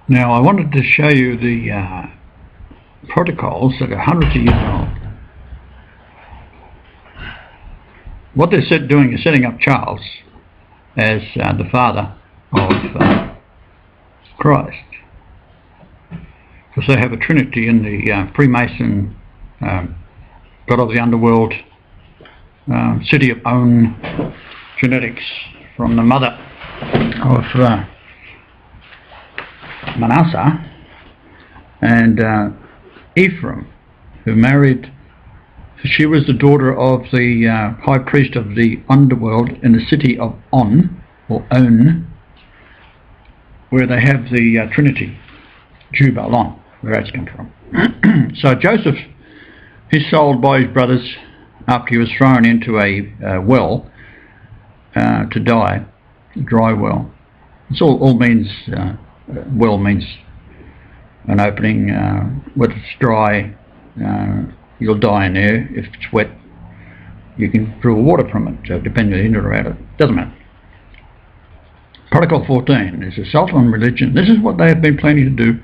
Now I wanted to show you the protocols that are hundreds of years old. What they're doing is setting up Charles as the father of Christ, because they have a trinity in the Freemason God of the underworld city of own genetics from the mother of Manasseh and Ephraim, who married. She was the daughter of the high priest of the underworld in the city of On, or On, where they have the Trinity, Jubal-on, where that's come from. So Joseph is sold by his brothers after he was thrown into a well to die, a dry well. It's all means, well means an opening. When it's dry, you'll die in there. If it's wet, you can draw water from it. So depending on the out it, doesn't matter. Protocol 14 is assault on religion. This is what they have been planning to do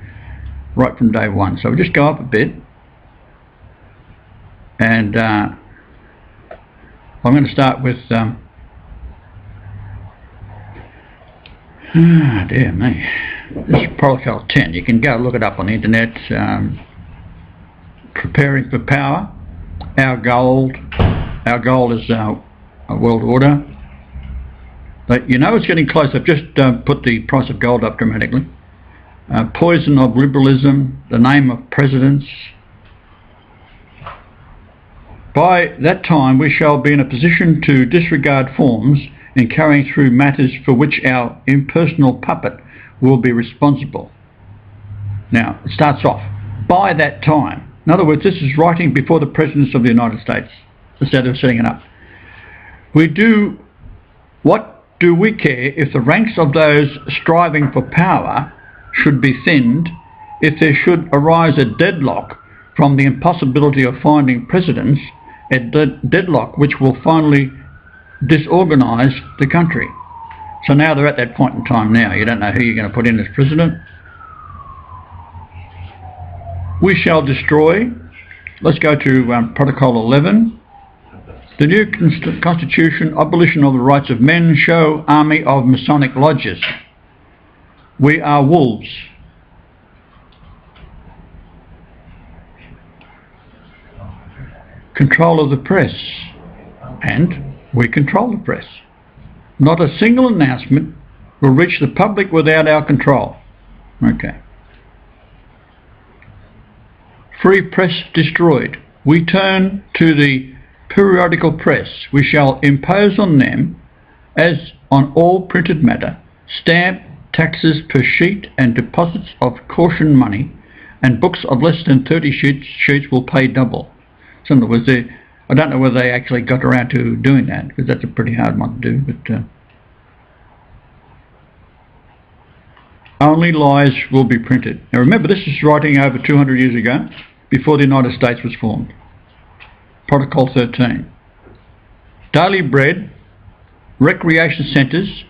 right from day one. So we'll just go up a bit, and I'm going to start with dear me, this is Protocol 10. You can go look it up on the internet. Preparing for power. Our goal is a world order. But you know it's getting close. I've just put the price of gold up dramatically. Poison of liberalism, the name of presidents. By that time we shall be in a position to disregard forms in carrying through matters for which our impersonal puppet will be responsible. Now it starts off, by that time. In other words, this is writing before the Presidents of the United States. That's how they're setting it up. What do we care if the ranks of those striving for power should be thinned, if there should arise a deadlock from the impossibility of finding presidents, a deadlock which will finally disorganise the country? So now they're at that point in time now. You don't know who you're going to put in as president. We shall destroy. Let's go to Protocol 11. The new Constitution, abolition of the rights of men, show army of Masonic lodges. We are wolves. Control of the press. And we control the press. Not a single announcement will reach the public without our control. Okay. Free press destroyed. We turn to the periodical press. We shall impose on them, as on all printed matter, stamp taxes per sheet and deposits of caution money, and books of less than 30 sheets will pay double. So in other words, I don't know whether they actually got around to doing that, because that's a pretty hard one to do, but only lies will be printed. Now remember, this is writing over 200 years ago, before the United States was formed. Protocol 13. Daily bread, recreation centres,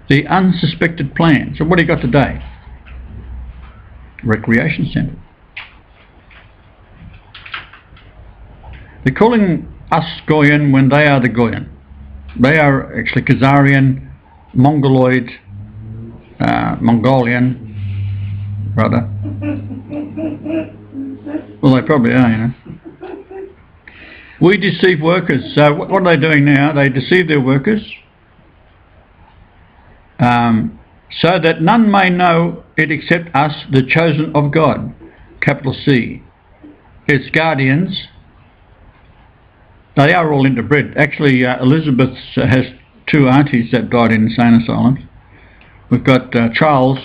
the unsuspected plan. So what do you got today? Recreation centre. They're calling us Goyen when they are the Goyen. They are actually Khazarian, Mongoloid, Mongolian, rather. Well, they probably are, you know. We deceive workers. So what are they doing now? They deceive their workers so that none may know it except us, the chosen of God, capital C. Its guardians, they are all into bread. Actually, Elizabeth has two aunties that died in insane asylums. We've got Charles,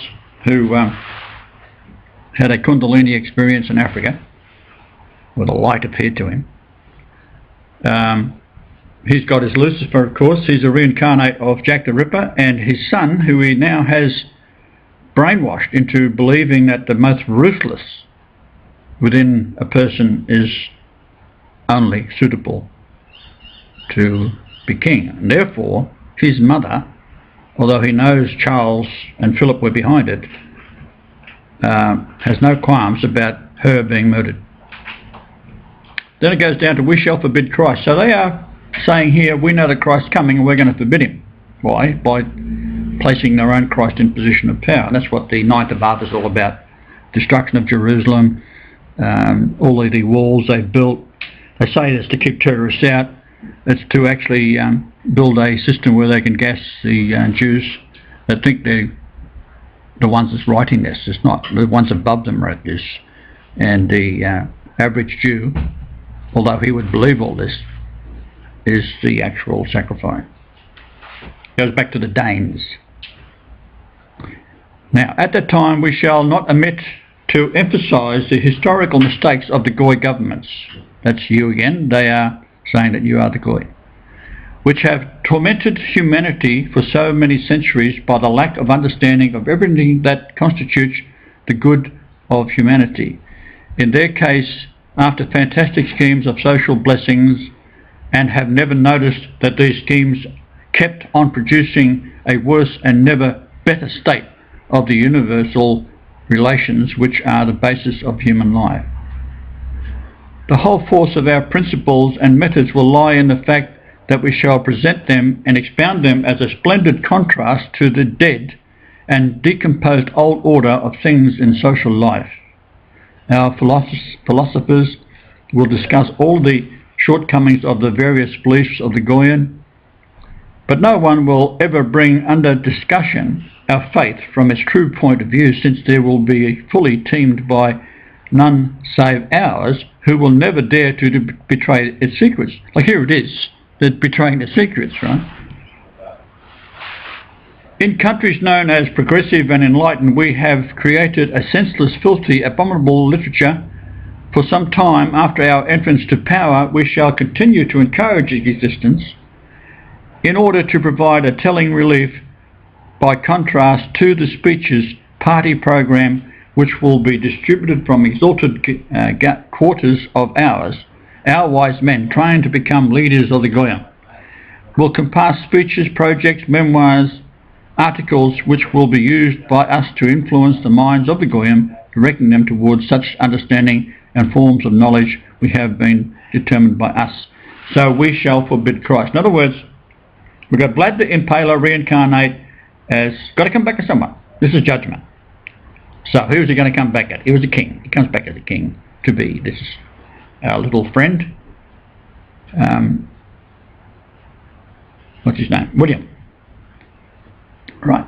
who had a Kundalini experience in Africa, with a light appeared to him. He's got his Lucifer, of course. He's a reincarnate of Jack the Ripper, and his son, who he now has brainwashed into believing that the most ruthless within a person is only suitable to be king. And therefore, his mother, although he knows Charles and Philip were behind it, has no qualms about her being murdered. Then it goes down to we shall forbid Christ. So they are saying here, we know that Christ's coming and we're going to forbid him. Why? By placing their own Christ in position of power. And that's what the ninth of Av is all about. Destruction of Jerusalem, all of the walls they've built. They say it's to keep terrorists out. It's to actually build a system where they can gas the Jews that think they're the ones that's writing this. It's not the ones above them wrote this. And the average Jew, although he would believe all this, is the actual sacrifice. Goes back to the Danes. Now, at that time, we shall not omit to emphasise the historical mistakes of the Goy governments. That's you again. They are saying that you are the Goy, which have tormented humanity for so many centuries by the lack of understanding of everything that constitutes the good of humanity. In their case, after fantastic schemes of social blessings, and have never noticed that these schemes kept on producing a worse and never better state of the universal relations which are the basis of human life. The whole force of our principles and methods will lie in the fact that we shall present them and expound them as a splendid contrast to the dead and decomposed old order of things in social life. Our philosophers will discuss all the shortcomings of the various beliefs of the Goyen, but no one will ever bring under discussion our faith from its true point of view, since there will be fully teamed by none save ours who will never dare to betray its secrets. Like here it is, they're betraying the secrets, right? In countries known as progressive and enlightened, we have created a senseless, filthy, abominable literature. For some time after our entrance to power, we shall continue to encourage its existence in order to provide a telling relief by contrast to the speeches party program which will be distributed from exalted quarters of ours. Our wise men, trying to become leaders of the Goya, will compass speeches, projects, memoirs, articles which will be used by us to influence the minds of the Goyim, directing them towards such understanding and forms of knowledge we have been determined by us. So we shall forbid Christ. In other words, we've got Vlad the Impaler reincarnate as got to come back as someone. This is judgment. So who is he going to come back at? He was a king. He comes back as a king to be. This is our little friend. What's his name? William. Right.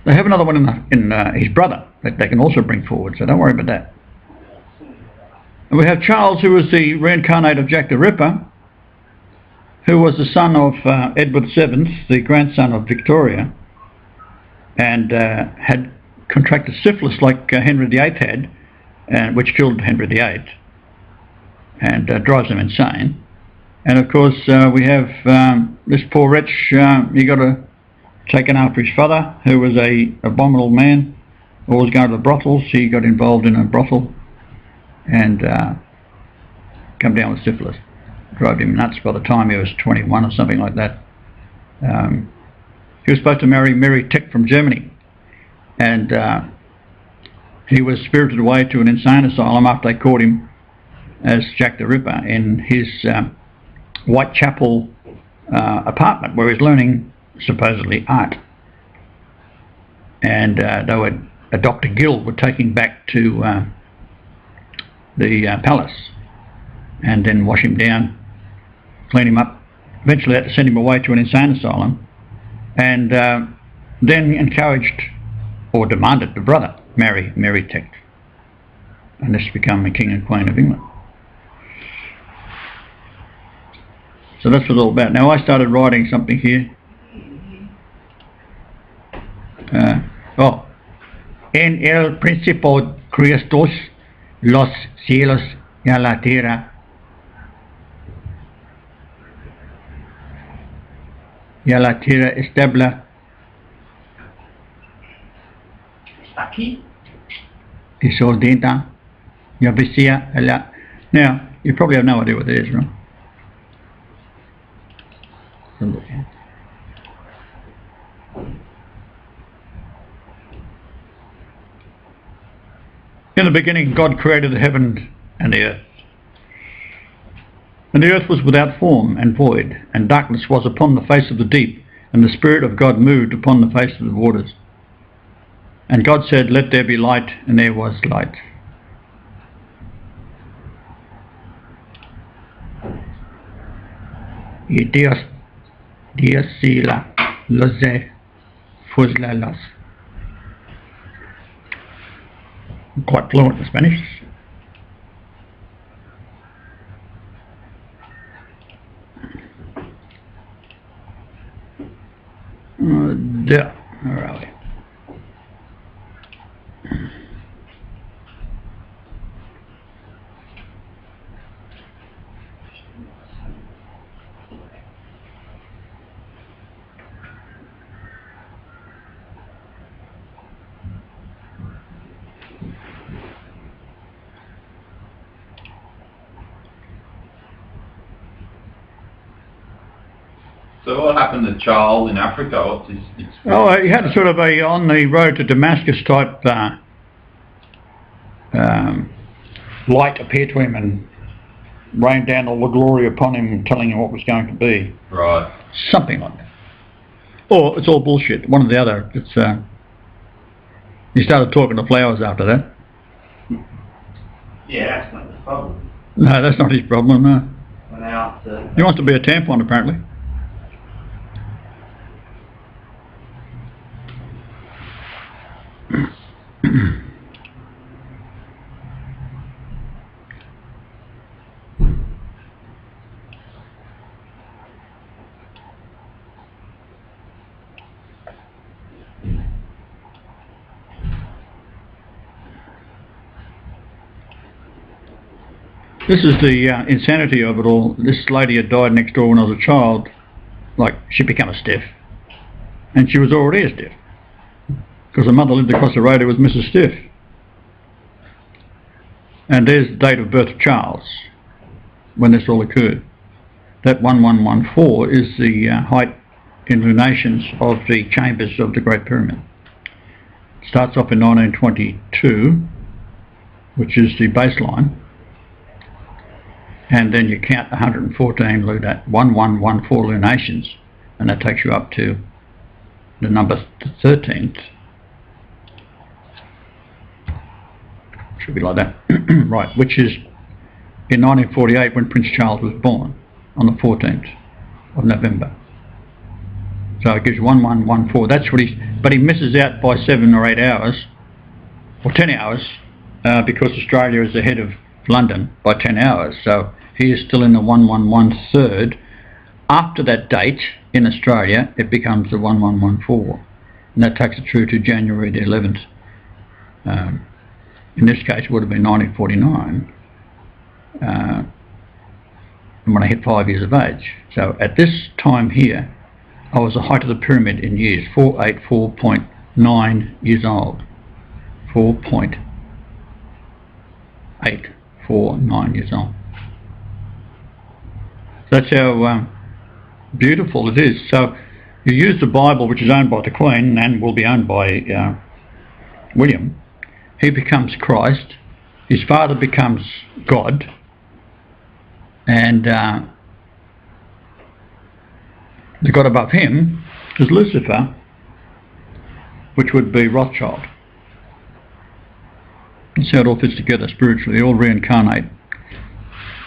They have another one in his brother that they can also bring forward, so don't worry about that. And we have Charles, who was the reincarnate of Jack the Ripper, who was the son of Edward VII, the grandson of Victoria, and had contracted syphilis like Henry VIII had, which killed Henry VIII and drives him insane. And of course we have this poor wretch, he got taken after his father, who was a abominable man, always going to the brothels. He got involved in a brothel and come down with syphilis. Drove him nuts by the time he was 21 or something like that. He was supposed to marry Mary Tick from Germany, and he was spirited away to an insane asylum after they caught him as Jack the Ripper in his Whitechapel apartment where he's learning supposedly art. And Dr. Gill would take him back to the palace and then wash him down, clean him up. Eventually they had to send him away to an insane asylum, and then encouraged or demanded the brother marry Mary Tick, and this become the King and Queen of England. So that's what it's all about. Now I started writing something here. En el principio Christos los cielos y la tierra, estable aquí disordenta y vacía la. Now you probably have no idea what it is, right? In the beginning God created the heaven and the earth. And the earth was without form and void, and darkness was upon the face of the deep, and the Spirit of God moved upon the face of the waters. And God said, "Let there be light," and there was light. Dios sila loze fuzlalas. I'm quite fluent in Spanish. There, where are we? So what happened to Charles in Africa? What's his experience? Oh, he had sort of a on the road to Damascus type light appear to him and rain down all the glory upon him, telling him what was going to be. Right. Something like that. Or it's all bullshit. One or the other. It's he started talking to flowers after that. Yeah, that's not the problem. No, that's not his problem. No. Went out to... He wants to be a tampon, apparently. This is the insanity of it all. This lady had died next door when I was a child. Like, she'd become a stiff. And she was already a stiff. Because her mother lived across the road who was Mrs. Stiff. And there's the date of birth of Charles, when this all occurred. That 1114 is the height in lunations of the chambers of the Great Pyramid. It starts off in 1922, which is the baseline. And then you count 114 1114 lunations, and that takes you up to the number 13th. Should be like that. Right, which is in 1948 when Prince Charles was born, on the 14th of November. So it gives 1114. That's what but he misses out by 7 or 8 hours, or 10 hours, because Australia is ahead of London by 10 hours, so he is still in the 1113. After that date in Australia it becomes the 1114, and that takes it through to January the 11th. In this case it would have been 1949 when I hit 5 years of age. So at this time here I was the height of the pyramid in years, 484.9 years old. 4.849 years old. That's how beautiful it is. So you use the Bible, which is owned by the Queen and will be owned by William. He becomes Christ. His father becomes God. And the God above him is Lucifer, which would be Rothschild. That's how it all fits together spiritually. They all reincarnate,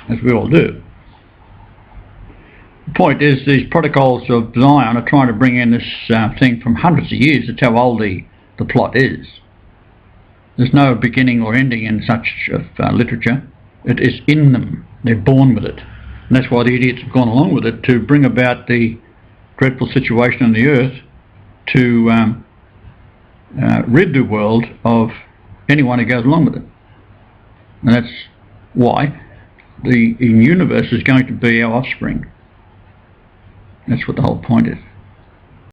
as we all do. The point is, these protocols of Zion are trying to bring in this thing from hundreds of years. That's how old the plot is. There's no beginning or ending in such literature. It is in them. They're born with it. And that's why the idiots have gone along with it, to bring about the dreadful situation on the earth, to rid the world of anyone who goes along with it. And that's why the universe is going to be our offspring. That's what the whole point is.